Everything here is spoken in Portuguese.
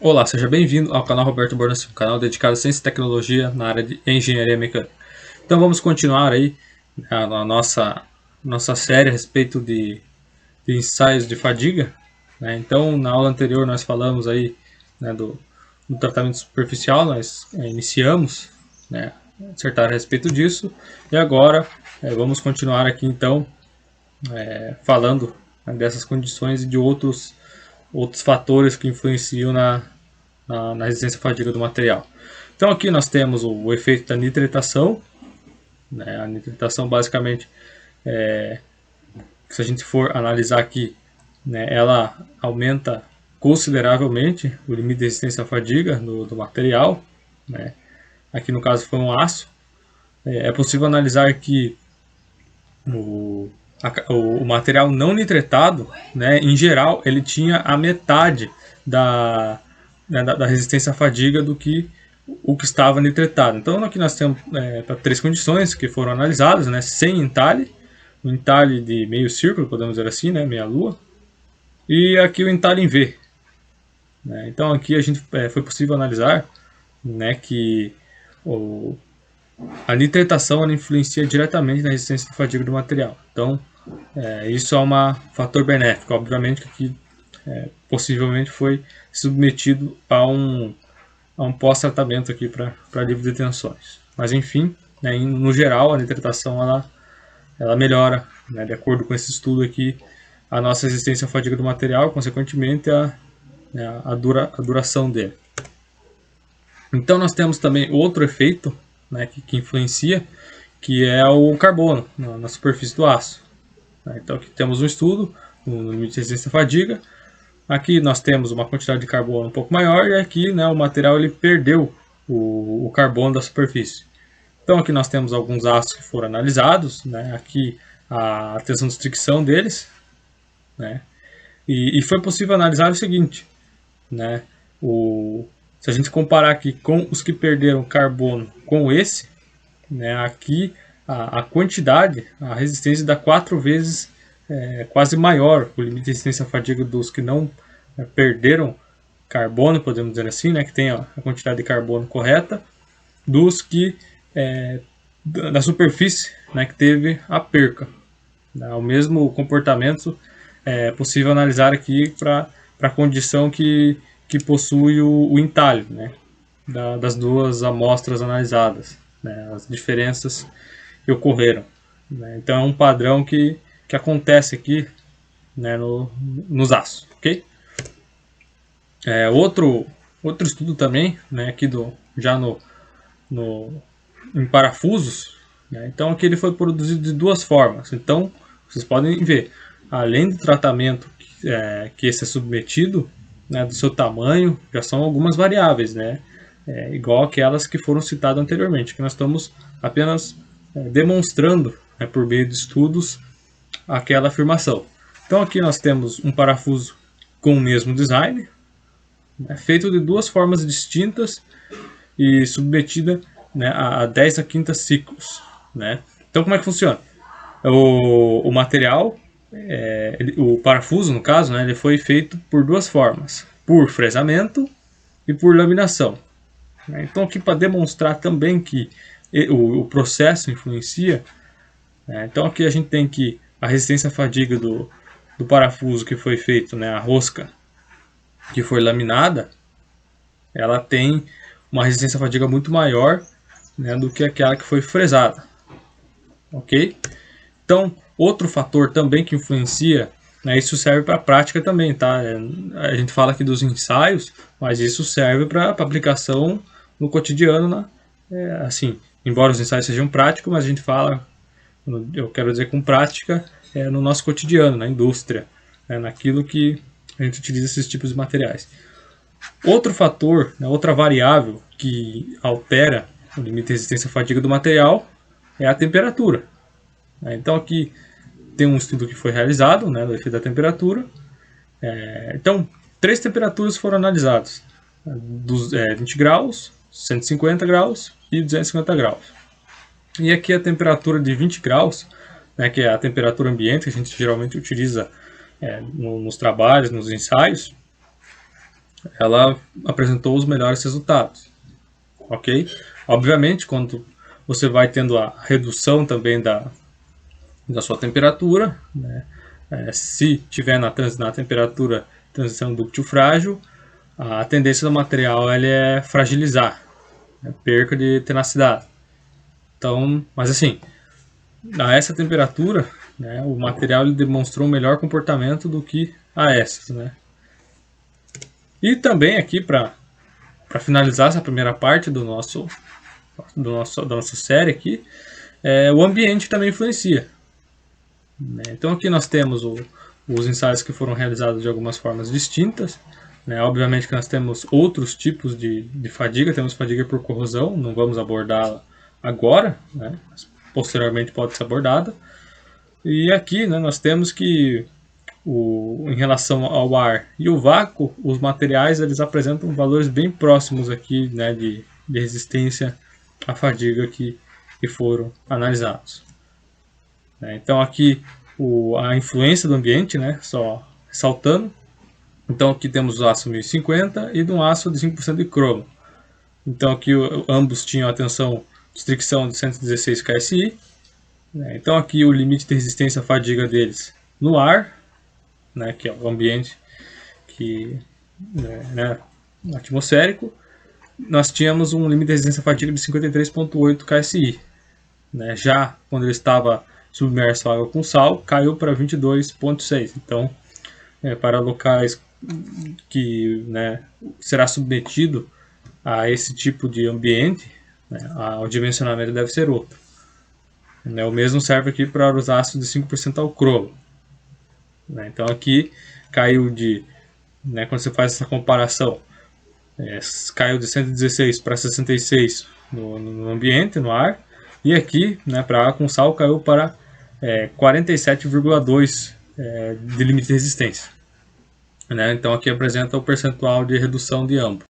Olá, seja bem-vindo ao canal Roberto Bornacin, um canal dedicado a ciência e tecnologia na área de engenharia mecânica. Então vamos continuar aí a nossa série a respeito de ensaios de fadiga, né? Então na aula anterior nós falamos aí, né, do tratamento superficial, nós iniciamos, né, acertar a respeito disso, e agora vamos continuar aqui então falando, né, dessas condições e de outros fatores que influenciam na resistência à fadiga do material. Então aqui nós temos o efeito da nitritação, né? A nitritação basicamente, se a gente for analisar aqui, né, ela aumenta consideravelmente o limite de resistência à fadiga do material, né? Aqui no caso foi um aço. É possível analisar que o material não nitretado, né, em geral, ele tinha a metade da resistência à fadiga do que o que estava nitretado. Então aqui nós temos três condições que foram analisadas, né, sem entalhe, o entalhe de meio círculo, podemos dizer assim, né, meia lua, e aqui o entalhe em V. Né. Então aqui a gente foi possível analisar, né, que a nitretação ela influencia diretamente na resistência à fadiga do material. Então, isso é um fator benéfico. Obviamente que aqui possivelmente foi submetido a um pós-tratamento aqui para livre de tensões. Mas enfim, né, no geral, a nitretação ela melhora, né, de acordo com esse estudo aqui, a nossa resistência à fadiga do material, consequentemente a duração dele. Então nós temos também outro efeito, né, que influencia, que é o carbono na superfície do aço. Então aqui temos um estudo no limite de resistência à fadiga. Aqui nós temos uma quantidade de carbono um pouco maior e aqui, né, o material ele perdeu o carbono da superfície. Então aqui nós temos alguns aços que foram analisados, né, aqui a tensão de fricção deles, né, e foi possível analisar o seguinte, né, se a gente comparar aqui com os que perderam carbono com esse, né, aqui a quantidade, a resistência dá 4 vezes quase maior o limite de resistência à fadiga dos que não perderam carbono, podemos dizer assim, né, que tem a quantidade de carbono correta, dos que da superfície, né, que teve a perca. O mesmo comportamento é possível analisar aqui para a condição que possui o entalhe, né, das duas amostras analisadas, né, as diferenças que ocorreram. Né. Então é um padrão que acontece aqui, né, nos aços, ok? Outro estudo também, né, aqui já em parafusos, né, então aqui ele foi produzido de duas formas. Então vocês podem ver, além do tratamento que esse é submetido, né, do seu tamanho, já são algumas variáveis, né, igual aquelas que foram citadas anteriormente, que nós estamos apenas demonstrando, né, por meio de estudos, aquela afirmação. Então aqui nós temos um parafuso com o mesmo design, feito de duas formas distintas e submetida, né, a 10 a quinta ciclos. Né? Então como é que funciona? O material, o parafuso no caso, né, ele foi feito por duas formas, por fresamento e por laminação. Então aqui para demonstrar também que o processo influencia, então aqui a gente tem que a resistência à fadiga do parafuso que foi feito, né, a rosca que foi laminada, ela tem uma resistência à fadiga muito maior, né, do que aquela que foi fresada. Ok? Então, outro fator também que influencia, né, isso serve para a prática também, tá? A gente fala aqui dos ensaios, mas isso serve para aplicação no cotidiano, né? Assim, embora os ensaios sejam práticos, mas a gente fala, eu quero dizer com prática, no nosso cotidiano, na indústria, naquilo que a gente utiliza esses tipos de materiais. Outro fator, né, outra variável que altera o limite de resistência à fadiga do material é a temperatura. Então aqui tem um estudo que foi realizado, né, do efeito da temperatura. Então, 3 temperaturas foram analisadas, 20 graus, 150 graus e 250 graus. E aqui a temperatura de 20 graus, né, que é a temperatura ambiente que a gente geralmente utiliza nos trabalhos, nos ensaios, ela apresentou os melhores resultados, ok? Obviamente, quando você vai tendo a redução também da sua temperatura, né? Se tiver na temperatura transição dúctil frágil, a tendência do material ele é fragilizar, né? Perca de tenacidade. Então, mas assim, a essa temperatura, né, o material ele demonstrou um melhor comportamento do que a essas, né? E também aqui para finalizar essa primeira parte da nossa série aqui, o ambiente também influencia. Né? Então aqui nós temos os ensaios que foram realizados de algumas formas distintas. Né? Obviamente que nós temos outros tipos de fadiga, temos fadiga por corrosão, não vamos abordá-la agora, né? Mas posteriormente pode ser abordada. E aqui, né, nós temos que em relação ao ar e o vácuo, os materiais eles apresentam valores bem próximos aqui, né, de resistência à fadiga que foram analisados. Então aqui a influência do ambiente, né, só ressaltando. Então aqui temos o aço 1050 e de um aço de 5% de cromo. Então aqui ambos tinham a tensão de fricção de 116 KSI. Então aqui o limite de resistência à fadiga deles no ar, né, que é o ambiente que, né, atmosférico, nós tínhamos um limite de resistência à fadiga de 53,8 KSI. Né, já quando ele estava submerso à água com sal, caiu para 22,6. Então, para locais que, né, será submetido a esse tipo de ambiente, né, o dimensionamento deve ser outro. Né, o mesmo serve aqui para os ácidos de 5% ao cromo. Né, então aqui caiu de, né, quando você faz essa comparação, caiu de 116 para 66 no ambiente, no ar, e aqui, né, para água com sal, caiu para 47,2 de limite de resistência. Né? Então aqui apresenta o percentual de redução de ambos.